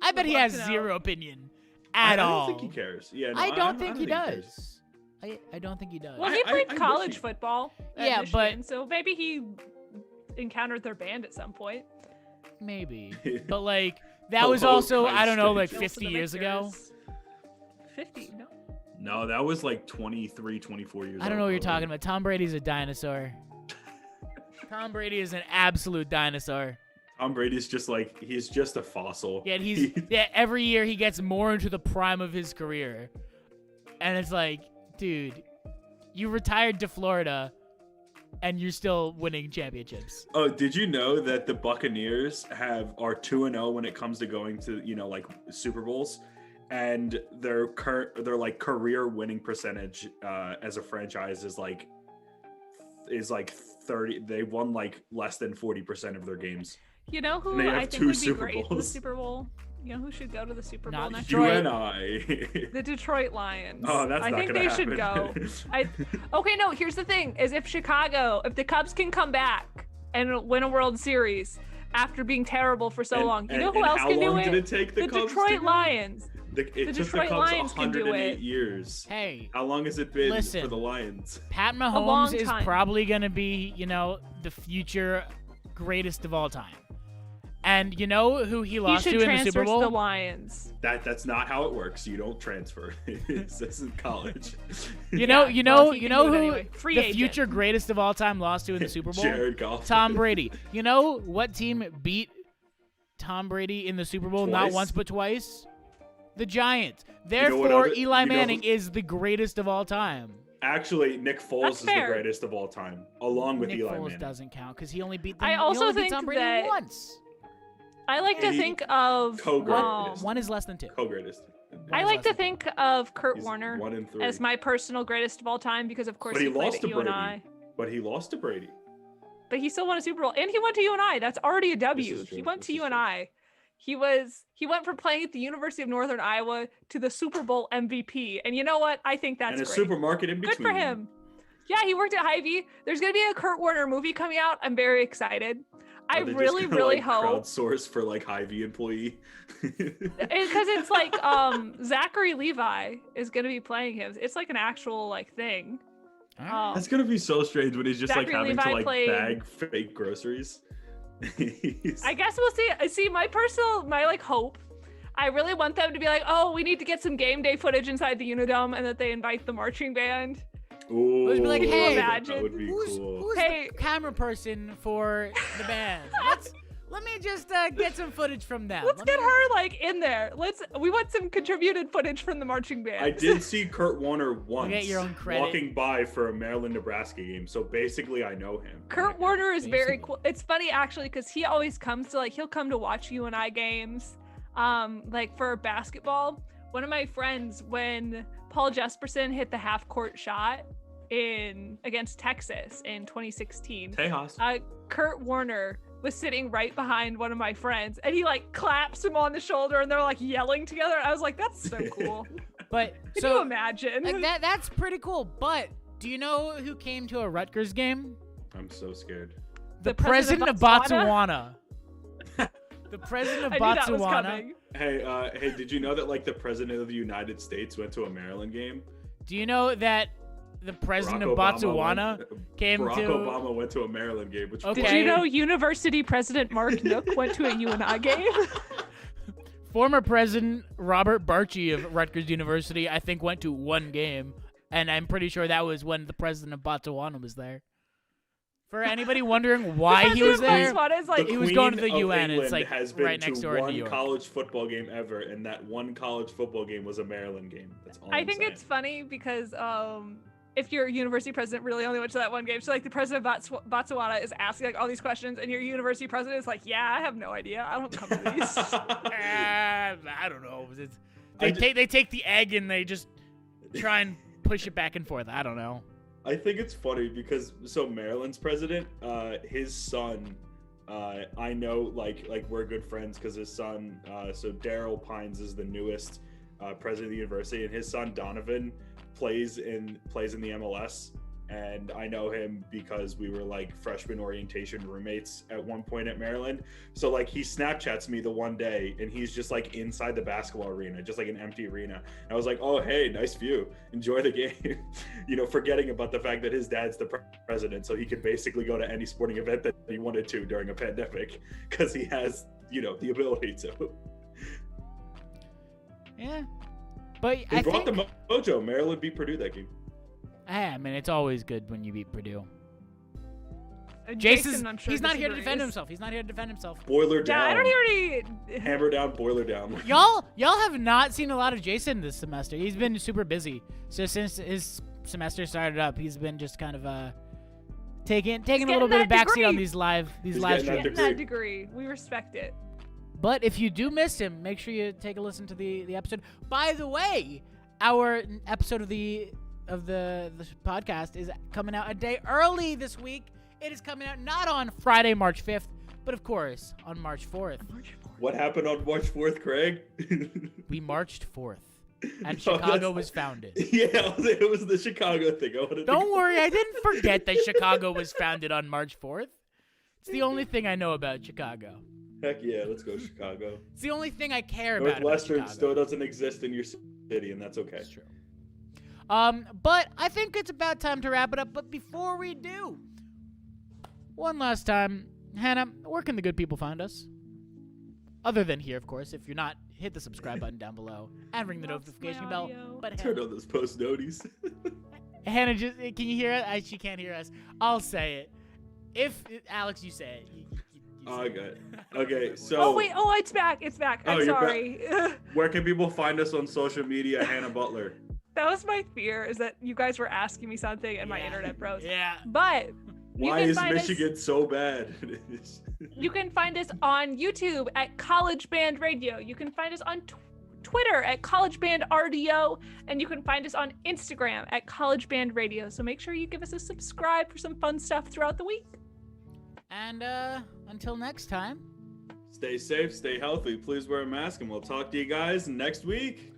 I bet Would he love has to know. zero opinion I at don't all. think he cares. Yeah, no, I don't think he cares. does. I don't think he does. Well, he played I college wish he- football. At Yeah, Michigan, but- so maybe he encountered their band at some point. Maybe. But like that Oh, was oh, also Kite I don't know like Stage. 50 years ago. 50, no. No, that was like 23, 24 years. I don't know what you're talking about. Tom Brady's a dinosaur. Tom Brady is an absolute dinosaur. Tom Brady's just like he's just a fossil. Yet every year he gets more into the prime of his career. And it's like, dude, you retired to Florida and you're still winning championships. Oh, did you know that the Buccaneers are 2-0 when it comes to going to, like Super Bowls, and their like career winning percentage as a franchise is like 30. They won like less than 40% of their games. You know who They have I think two would be Super great for the Bowls. Super Bowl? You know who should go to the Super Bowl Not next Detroit. You year? and I. The Detroit Lions. Oh, that's I not think gonna they should go. happen. Okay, no, here's the thing, is if the Cubs can come back and win a World Series after being terrible for so long, you know who else how can do long it? did it take the Cubs to Detroit go? Lions. It The took Detroit the Cubs Lions can do 108 it. years. Hey, How long has it been Listen. for the Lions? Pat long Mahomes is time. probably going to be, the future greatest of all time. And you know who he He lost should to in the transfer Super to the Bowl? Lions. That's not how it works. You don't transfer. This isn't college. You know, Yeah, you well, know, he you can know do it who anyway. Free the agent. future greatest of all time lost to in the Super Bowl? Jared Goff. Tom Brady. You know what team beat Tom Brady in the Super Bowl not Twice? once but twice? The Giants. know what Therefore, other- Eli you know Manning who- is the greatest of all time. Actually, Nick Foles That's is fair. the greatest of all time, along with Nick Eli Foles Manning. doesn't count because he only beat I he also only beat think Tom Brady that- once. I like to He- think of Co-greatest. One is less than two. Co-greatest. I like to think of Kurt He's Warner 1 and 3. as my personal greatest of all time because of course But he he played lost at to Brady. UNI. But he lost to Brady. But he still won a Super Bowl and he went to UNI. That's already a W. is true. He went This to is true. UNI. He went from playing at the University of Northern Iowa to the Super Bowl MVP. And you know what? I think that's and a great. supermarket in Good between. for him. Yeah, he worked at Hy-Vee. There's gonna be a Kurt Warner movie coming out. I'm very excited. I Are they just really, gonna, really like, hope crowdsource for like Hy-Vee employee. because it's like Zachary Levi is gonna be playing him. It's like an actual like thing. That's gonna be so strange when he's just like Zachary having Levi to like played- bag fake groceries. I guess we'll see. See, my like hope. I really want them to be like, oh, we need to get some game day footage inside the Unidome, and that they invite the marching band. Ooh, Let's be like, hey, that would be Who's cool. Hey. the camera person for the band? Let me just get some footage from them. Let's Let get me- her like in there. We want some contributed footage from the marching band. I did see Kurt Warner once get your own credit. walking by for a Maryland-Nebraska game, so basically I know him. Kurt Warner is very Basically. cool. It's funny actually because he always comes to he'll come to watch UNI games, like for basketball. One of my friends, when Paul Jesperson hit the half-court shot against Texas in 2016, Tejas. Kurt Warner was sitting right behind one of my friends, and he like claps him on the shoulder, and they're like yelling together. I was like, "That's so cool." But Can so you imagine? like, that's pretty cool. But do you know who came to a Rutgers game? I'm so scared. The president president of of Botswana. The president of I knew that was Botswana. coming. Hey, did you know that like the president of the United States went to a Maryland game? Do you know that the president of Barack Botswana came Barack to? Obama went to a Maryland game, which Okay. Did you know University President Mark Nook went to a UNI game? Former President Robert Barchi of Rutgers University, I think, went to one game, and I'm pretty sure that was when the president of Botswana was there. For anybody wondering why he was there, Botswana is like, he was going to the Queen of UN, it's, England like, has been right next to door in one New York. college football game ever, and that one college football game was a Maryland game. That's all I I'm think saying. it's funny because if your university president really only went to that one game, so like the president of Botswana is asking like all these questions, and your university president is like, "Yeah, I have no idea. I don't come to these." I don't know. They take the egg and they just try and push it back and forth. I don't know. I think it's funny because Maryland's president, his son, I know like we're good friends because his son, so Daryl Pines is the newest president of the university, and his son Donovan plays in the MLS, and I know him because we were like freshman orientation roommates at one point at Maryland. So like he Snapchats me the one day and he's just like inside the basketball arena, just like an empty arena. And I was like, oh, hey, nice view. Enjoy the game. You know, forgetting about the fact that his dad's the president. So he could basically go to any sporting event that he wanted to during a pandemic because he has, you know, the ability to. Yeah. But He I brought think... the mojo. Maryland beat Purdue that game. I mean, it's always good when you beat Purdue. Jason, I'm sure he's not here to disagrees. defend himself. He's not here to defend himself. Boiler Yeah, down. I don't hear any. Hammer down, boiler down. Y'all have not seen a lot of Jason this semester. He's been super busy. So since his semester started up, he's been just kind of taking a little bit of backseat on these live He's live getting that streams. That degree, we respect it. But if you do miss him, make sure you take a listen to the episode. By the way, our episode of the podcast is coming out a day early this week. It is coming out not on Friday, March 5th, but of course on March 4th. What happened on March 4th, Craig? We marched forth, and No, Chicago that's- was founded. Yeah, it was the Chicago thing. Don't worry, I didn't forget that Chicago was founded on March 4th. It's the only thing I know about Chicago. Heck yeah, let's go Chicago. It's the only thing I care about Northwestern Chicago. still doesn't exist in your city, and that's okay. That's true. But I think it's about time to wrap it up. But before we do, one last time, Hannah, where can the good people find us? Other than here, of course. If you're not, hit the subscribe button down below and ring the Lost notification my bell. audio. But Turn on those post noties. Hannah, can you hear it? She can't hear us. I'll say it. If Alex, you say it. You Oh, say I it. got it. Okay, so Oh wait, it's back. Oh, I'm you're sorry. where can people find us on social media, Hannah Butler? That was my fear, is that you guys were asking me something and my Yeah. internet froze. Yeah. But you Why can is find Michigan so bad? you can find us on YouTube at College Band Radio. You can find us on Twitter at College Band RDO, and you can find us on Instagram at College Band Radio. So make sure you give us a subscribe for some fun stuff throughout the week. And until next time. Stay safe, stay healthy. Please wear a mask, and we'll talk to you guys next week.